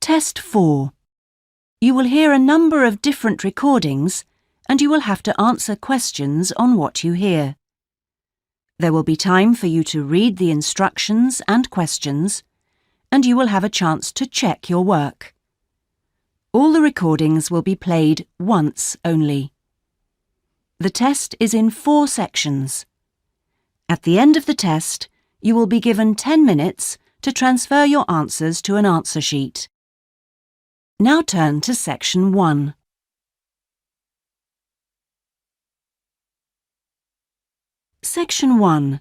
Test 4. You will hear a number of different recordings and you will have to answer questions on what you hear. There will be time for you to read the instructions and questions, and you will have a chance to check your work. All the recordings will be played once only. The test is in 4 sections. At the end of the test, you will be given 10 minutes to transfer your answers to an answer sheet. Now turn to Section 1. Section 1.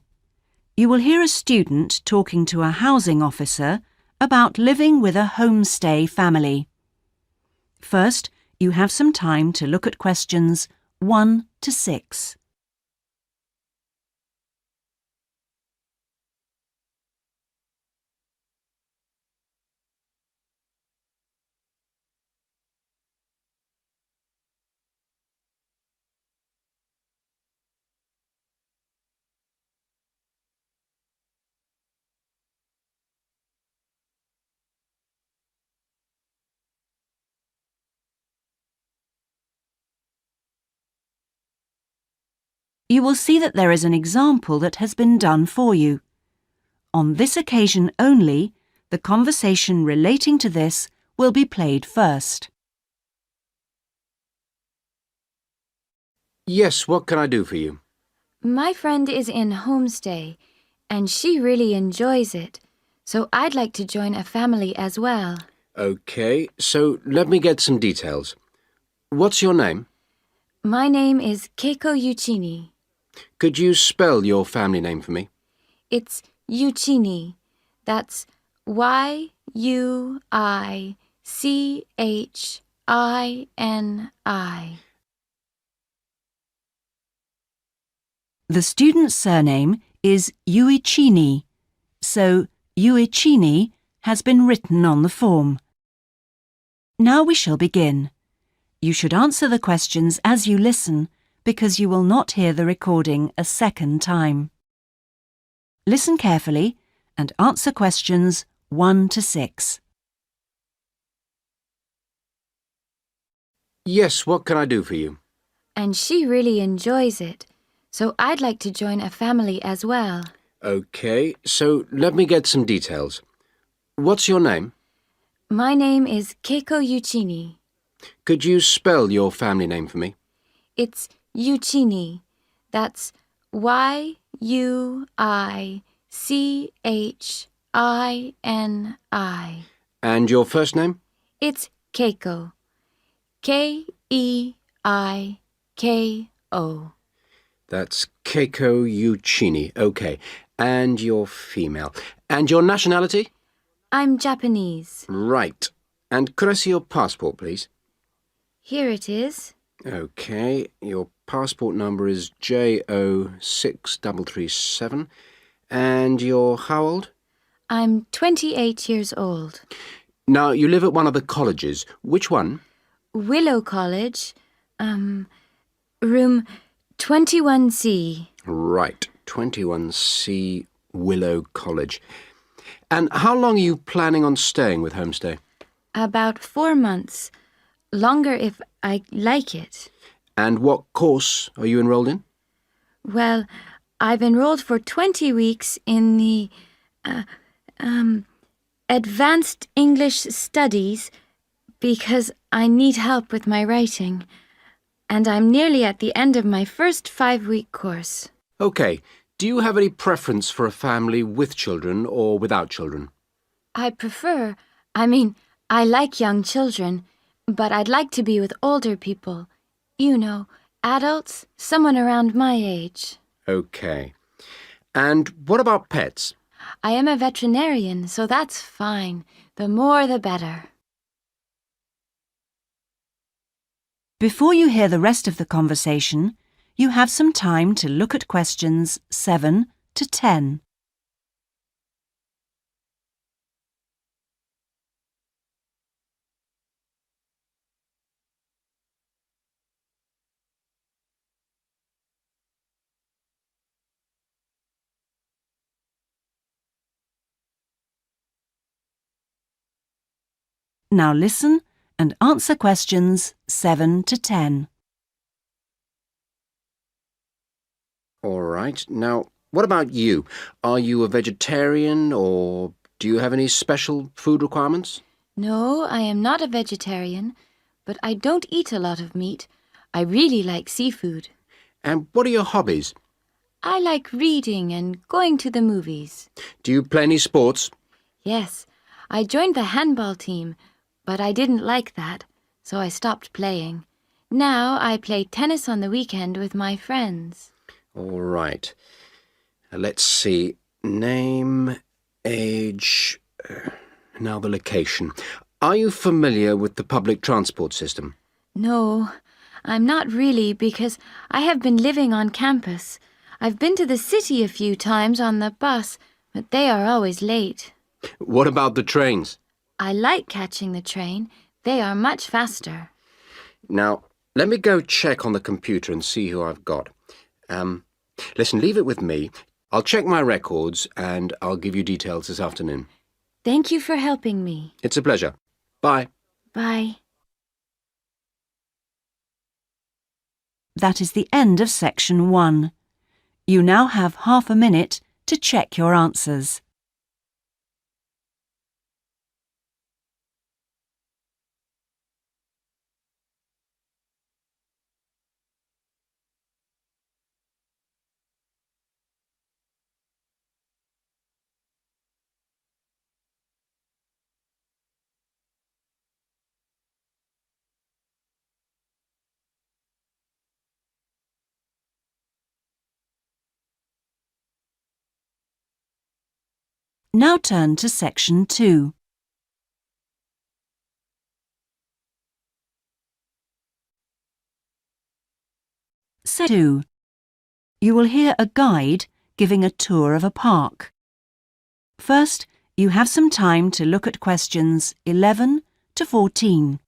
You will hear a student talking to a housing officer about living with a homestay family. First, you have some time to look at questions 1 to 6. You will see that there is an example that has been done for you. On this occasion only, the conversation relating to this will be played first. Yes, what can I do for you? My friend is in homestay, and she really enjoys it, so I'd like to join a family as well. Okay, so let me get some details. What's your name? My name is Keiko Yuchini. Could you spell your family name for me? It's Yuchini. That's Yuichini. The student's surname is Uichini, so Uichini has been written on the form. Now we shall begin. You should answer the questions as you listen, because you will not hear the recording a second time. Listen carefully and answer questions 1 to 6. Yes, what can I do for you? And she really enjoys it, so I'd like to join a family as well. Okay, so let me get some details. What's your name? My name is Keiko Yuchini. Could you spell your family name for me? It's Yuchini. That's Yuichini. And your first name? It's Keiko. Keiko. That's Keiko Yuchini. Okay, and you're female. And your nationality? I'm Japanese. Right. And could I see your passport, please? Here it is. Okay, your passport number is JO6337. And you're how old? I'm 28 years old. Now, you live at one of the colleges. Which one? Willow College, room 21C. Right, 21C Willow College. And how long are you planning on staying with Homestay? About 4 months. Longer if I like it. And what course are you enrolled in? Well, I've enrolled for 20 weeks in the Advanced English Studies because I need help with my writing. And I'm nearly at the end of my first 5-week course. Okay, do you have any preference for a family with children or without children? I like young children, but I'd like to be with older people. You know, adults, someone around my age. Okay. And what about pets? I am a veterinarian, so that's fine. The more the better. Before you hear the rest of the conversation, you have some time to look at questions 7 to 10. Now listen and answer questions 7 to 10. All right. Now, what about you? Are you a vegetarian or do you have any special food requirements? No, I am not a vegetarian, but I don't eat a lot of meat. I really like seafood. And what are your hobbies? I like reading and going to the movies. Do you play any sports? Yes, I joined the handball team, but I didn't like that, so I stopped playing. Now I play tennis on the weekend with my friends. All right. Let's see. Name, age, now the location. Are you familiar with the public transport system? No, I'm not really because I have been living on campus. I've been to the city a few times on the bus, but they are always late. What about the trains? I like catching the train. They are much faster. Now, let me go check on the computer and see who I've got. Listen, leave it with me. I'll check my records and I'll give you details this afternoon. Thank you for helping me. It's a pleasure. Bye. Bye. That is the end of section 1. You now have half a minute to check your answers. Now turn to section 2. Section 2. You will hear a guide giving a tour of a park. First, you have some time to look at questions 11 to 14.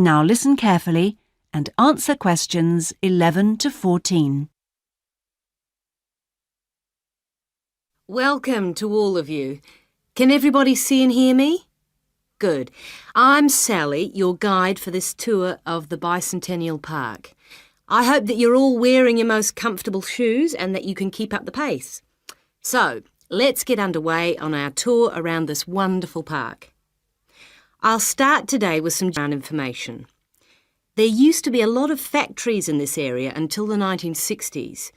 Now listen carefully and answer questions 11 to 14. Welcome to all of you. Can everybody see and hear me? Good. I'm Sally, your guide for this tour of the Bicentennial Park. I hope that you're all wearing your most comfortable shoes and that you can keep up the pace. So, let's get underway on our tour around this wonderful park. I'll start today with some background information. There used to be a lot of factories in this area until the 1960s.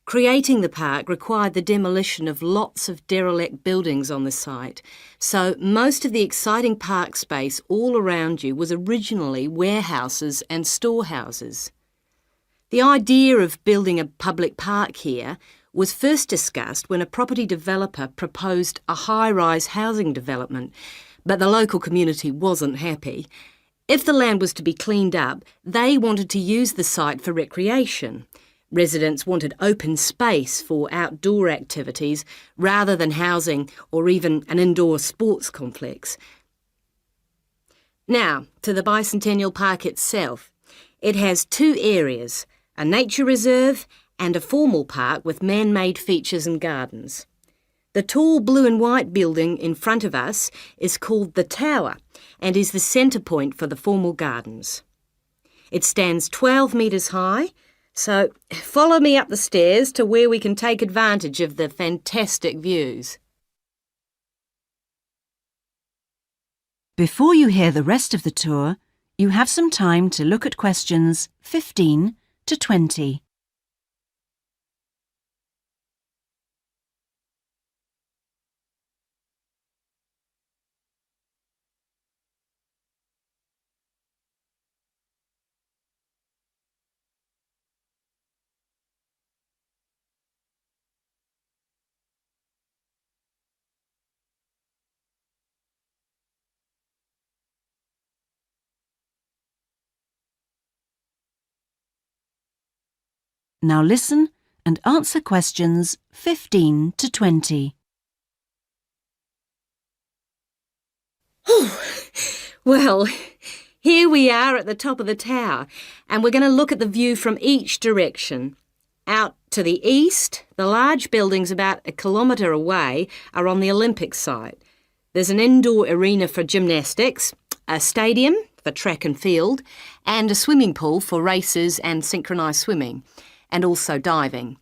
Creating the park required the demolition of lots of derelict buildings on the site, so most of the exciting park space all around you was originally warehouses and storehouses. The idea of building a public park here was first discussed when a property developer proposed a high-rise housing development, but the local community wasn't happy. If the land was to be cleaned up, they wanted to use the site for recreation. Residents wanted open space for outdoor activities rather than housing or even an indoor sports complex. Now, to the Bicentennial Park itself. It has two areas, a nature reserve and a formal park with man-made features and gardens. The tall blue and white building in front of us is called the Tower and is the centre point for the formal gardens. It stands 12 metres high, so follow me up the stairs to where we can take advantage of the fantastic views. Before you hear the rest of the tour, you have some time to look at questions 15 to 20. Now listen and answer questions 15 to 20. Well, here we are at the top of the tower, and we're going to look at the view from each direction. Out to the east, the large buildings about 1 kilometre away are on the Olympic site. There's an indoor arena for gymnastics, a stadium for track and field, and a swimming pool for races and synchronised swimming, and also diving.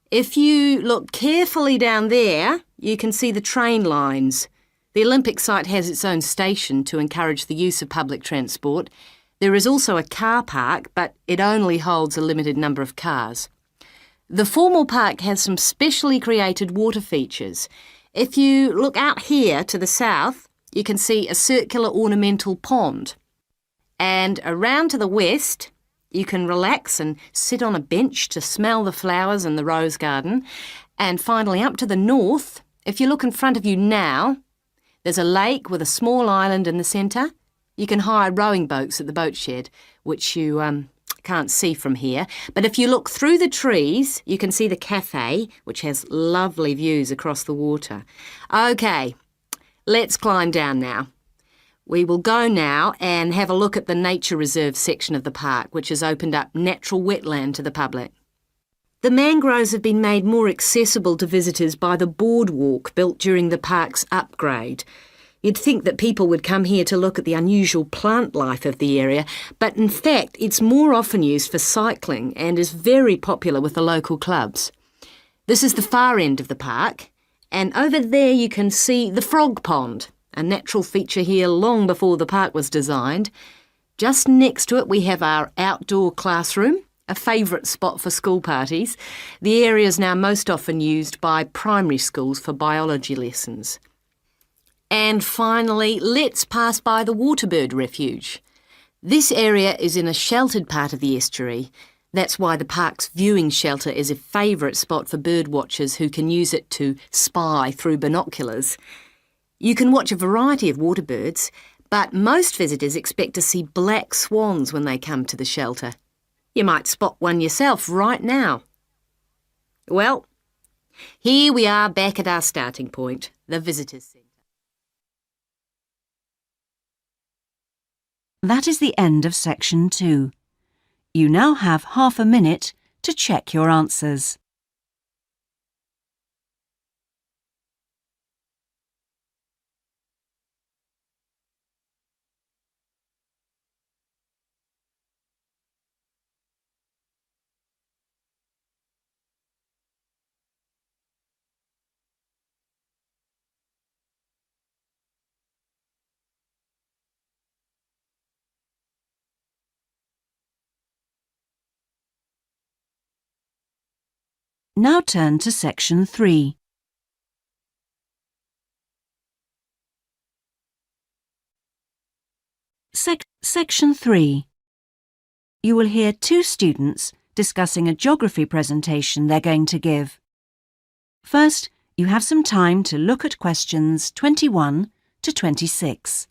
If you look carefully down there, you can see the train lines. The Olympic site has its own station to encourage the use of public transport. There is also a car park, but it only holds a limited number of cars. The formal park has some specially created water features. If you look out here to the south, you can see a circular ornamental pond. And around to the west, you can relax and sit on a bench to smell the flowers in the rose garden. And finally, up to the north, if you look in front of you now, there's a lake with a small island in the centre. You can hire rowing boats at the boat shed, which you can't see from here. But if you look through the trees, you can see the cafe, which has lovely views across the water. OK, let's climb down now. We will go now and have a look at the nature reserve section of the park, which has opened up natural wetland to the public. The mangroves have been made more accessible to visitors by the boardwalk built during the park's upgrade. You'd think that people would come here to look at the unusual plant life of the area, but in fact it's more often used for cycling and is very popular with the local clubs. This is the far end of the park, and over there you can see the frog pond, a natural feature here long before the park was designed. Just next to it we have our outdoor classroom, a favourite spot for school parties. The area is now most often used by primary schools for biology lessons. And finally, let's pass by the waterbird refuge. This area is in a sheltered part of the estuary. That's why the park's viewing shelter is a favourite spot for bird watchers who can use it to spy through binoculars. You can watch a variety of waterbirds, but most visitors expect to see black swans when they come to the shelter. You might spot one yourself right now. Well, here we are back at our starting point, the Visitors Centre. That is the end of section 2. You now have half a minute to check your answers. Now turn to section 3. Section 3. You will hear 2 students discussing a geography presentation they're going to give. First, you have some time to look at questions 21 to 26.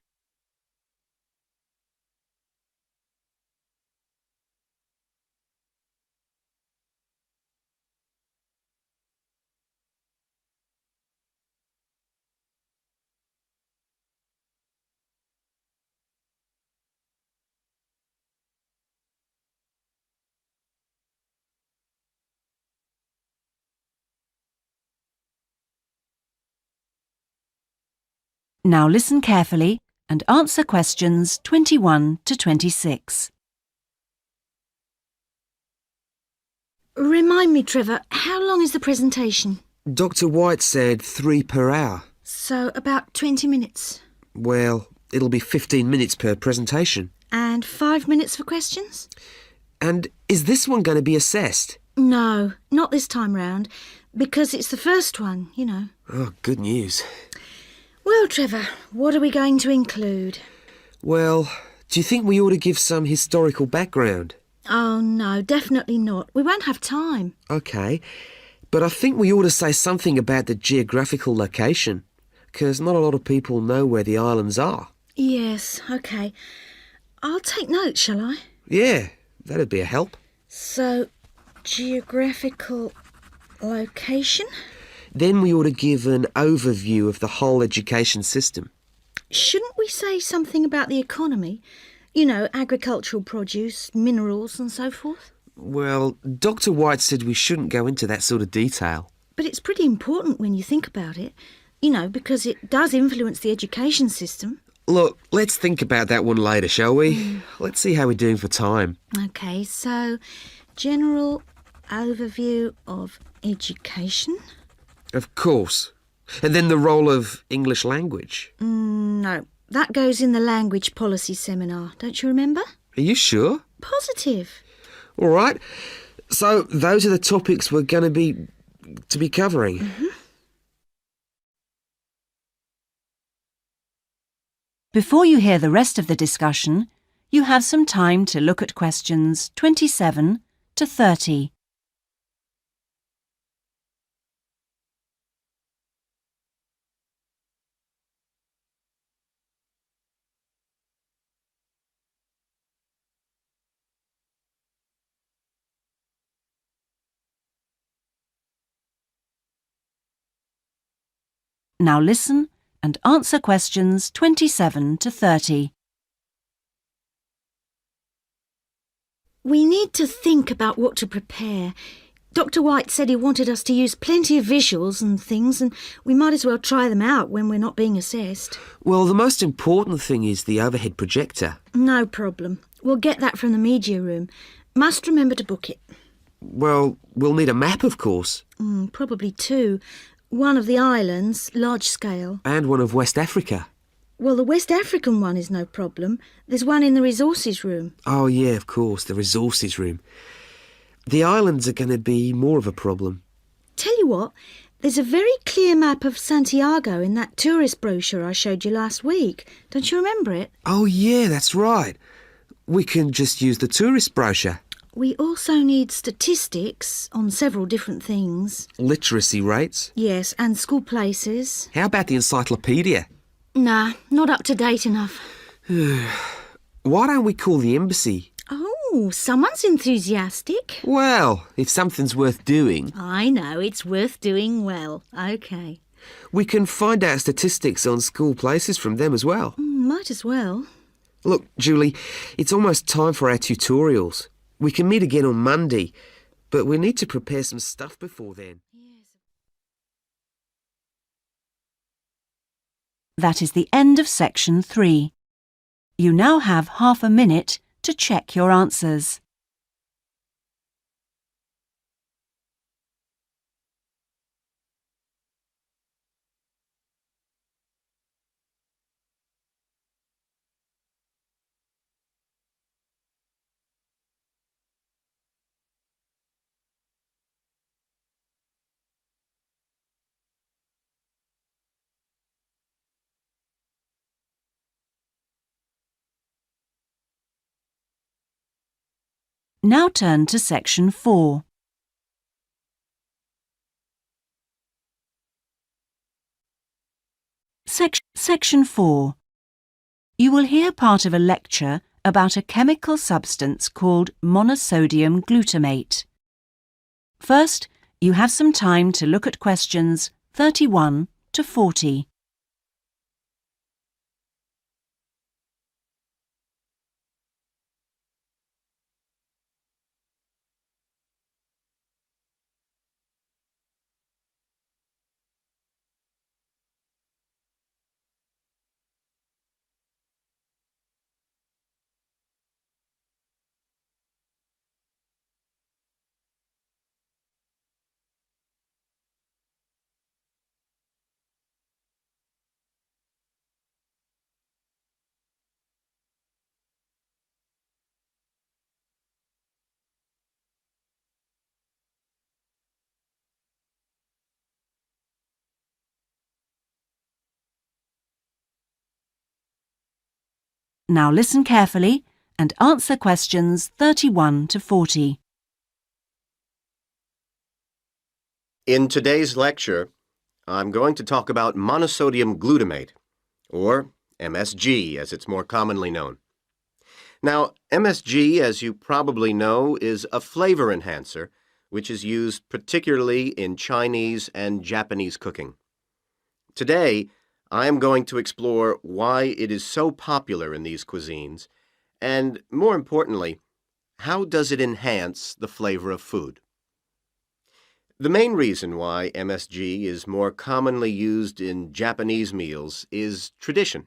Now listen carefully and answer questions 21 to 26. Remind me, Trevor, how long is the presentation? Dr. White said 3 per hour. So about 20 minutes. Well, it'll be 15 minutes per presentation. And 5 minutes for questions? And is this one going to be assessed? No, not this time round, because it's the first one, you know. Oh, good news. Well, Trevor, what are we going to include? Well, do you think we ought to give some historical background? Oh, no, definitely not. We won't have time. OK, but I think we ought to say something about the geographical location, because not a lot of people know where the islands are. Yes, OK. I'll take notes, shall I? Yeah, that'd be a help. So, Geographical location? Then we ought to give an overview of the whole education system. Shouldn't we say something about the economy? You know, agricultural produce, minerals and so forth? Well, Dr. White said we shouldn't go into that sort of detail. But it's pretty important when you think about it. You know, because it does influence the education system. Look, let's think about that one later, shall we? Let's see how we're doing for time. OK, so general overview of education? Of course. And then the role of English language. No, that goes in the language policy seminar, don't you remember? Are you sure? Positive. All right. So those are the topics we're going to be covering. Before you hear the rest of the discussion, you have some time to look at questions 27 to 30. Now listen and answer questions 27 to 30. We need to think about what to prepare. Dr. White said he wanted us to use plenty of visuals and things, and we might as well try them out when we're not being assessed. Well, the most important thing is the overhead projector. No problem. We'll get that from the media room. Must remember to book it. Well, we'll need a map, of course. Probably two. One of the islands, large scale. And one of West Africa. Well, the West African one is no problem. There's one in the resources room. Oh, yeah, of course, the resources room. The islands are going to be more of a problem. Tell you what, there's a very clear map of Santiago in that tourist brochure I showed you last week. Don't you remember it? Oh, yeah, that's right. We can just use the tourist brochure. We also need statistics on several different things. Literacy rates. Yes, and school places. How about the encyclopedia? Nah, not up to date enough. Why don't we call the embassy? Oh, someone's enthusiastic. Well, if something's worth doing. I know, it's worth doing well. OK. We can find out statistics on school places from them as well. Might as well. Look, Julie, it's almost time for our tutorials. We can meet again on Monday, but we need to prepare some stuff before then. That is the end of section 3. You now have half a minute to check your answers. Now turn to section 4. Section 4. You will hear part of a lecture about a chemical substance called monosodium glutamate. First, you have some time to look at questions 31 to 40. Now listen carefully and answer questions 31 to 40. In today's lecture, I'm going to talk about monosodium glutamate, or MSG as it's more commonly known. Now, MSG, as you probably know, is a flavor enhancer which is used particularly in Chinese and Japanese cooking. Today, I am going to explore why it is so popular in these cuisines, and more importantly, how does it enhance the flavor of food? The main reason why MSG is more commonly used in Japanese meals is tradition.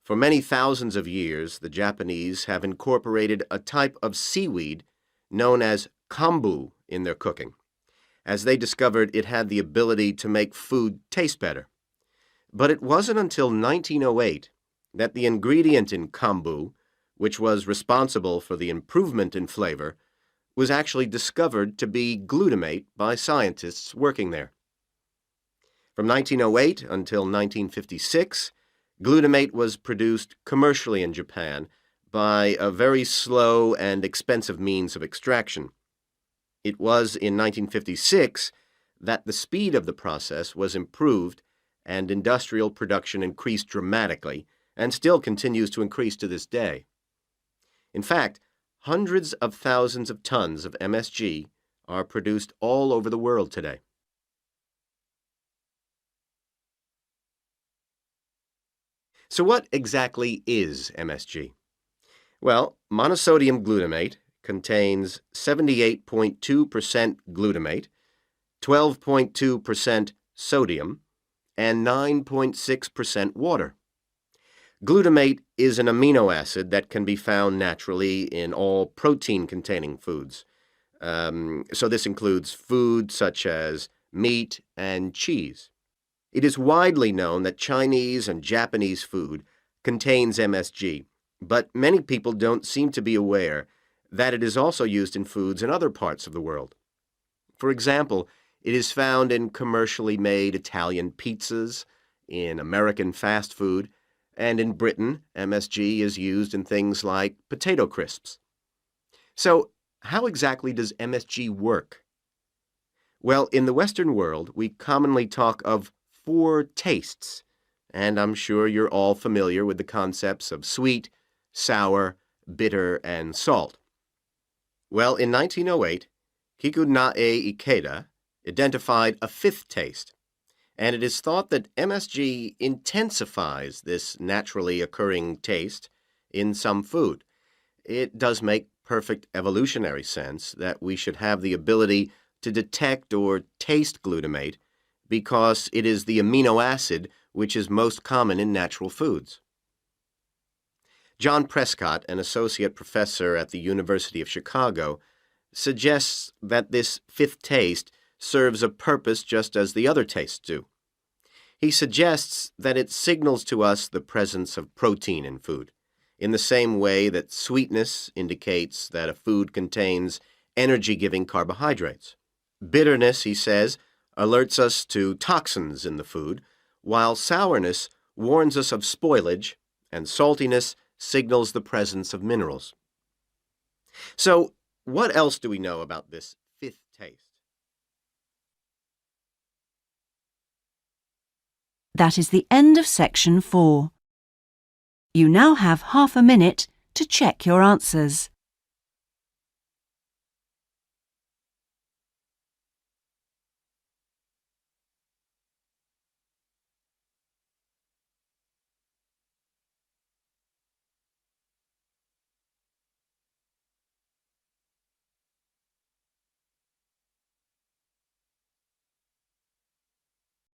For many thousands of years, the Japanese have incorporated a type of seaweed known as kombu in their cooking, as they discovered it had the ability to make food taste better. But it wasn't until 1908 that the ingredient in kombu, which was responsible for the improvement in flavor, was actually discovered to be glutamate by scientists working there. From 1908 until 1956, glutamate was produced commercially in Japan by a very slow and expensive means of extraction. It was in 1956 that the speed of the process was improved and industrial production increased dramatically and still continues to increase to this day. In fact, hundreds of thousands of tons of MSG are produced all over the world today. So what exactly is MSG? Well, monosodium glutamate contains 78.2% glutamate, 12.2% sodium, and 9.6% water. Glutamate is an amino acid that can be found naturally in all protein-containing foods. So this includes foods such as meat and cheese. It is widely known that Chinese and Japanese food contains MSG, but many people don't seem to be aware that it is also used in foods in other parts of the world. For example, it is found in commercially made Italian pizzas, in American fast food, and in Britain, MSG is used in things like potato crisps. So, how exactly does MSG work? Well, in the Western world, we commonly talk of 4 tastes, and I'm sure you're all familiar with the concepts of sweet, sour, bitter, and salt. Well, in 1908, Kikunae Ikeda identified a 5th taste, and it is thought that MSG intensifies this naturally occurring taste in some food. It does make perfect evolutionary sense that we should have the ability to detect or taste glutamate because it is the amino acid which is most common in natural foods. John Prescott, an associate professor at the University of Chicago, suggests that this 5th taste serves a purpose just as the other tastes do. He suggests that it signals to us the presence of protein in food, in the same way that sweetness indicates that a food contains energy-giving carbohydrates. Bitterness, he says, alerts us to toxins in the food, while sourness warns us of spoilage, and saltiness signals the presence of minerals. So, what else do we know about this 5th taste? That is the end of section 4. You now have half a minute to check your answers.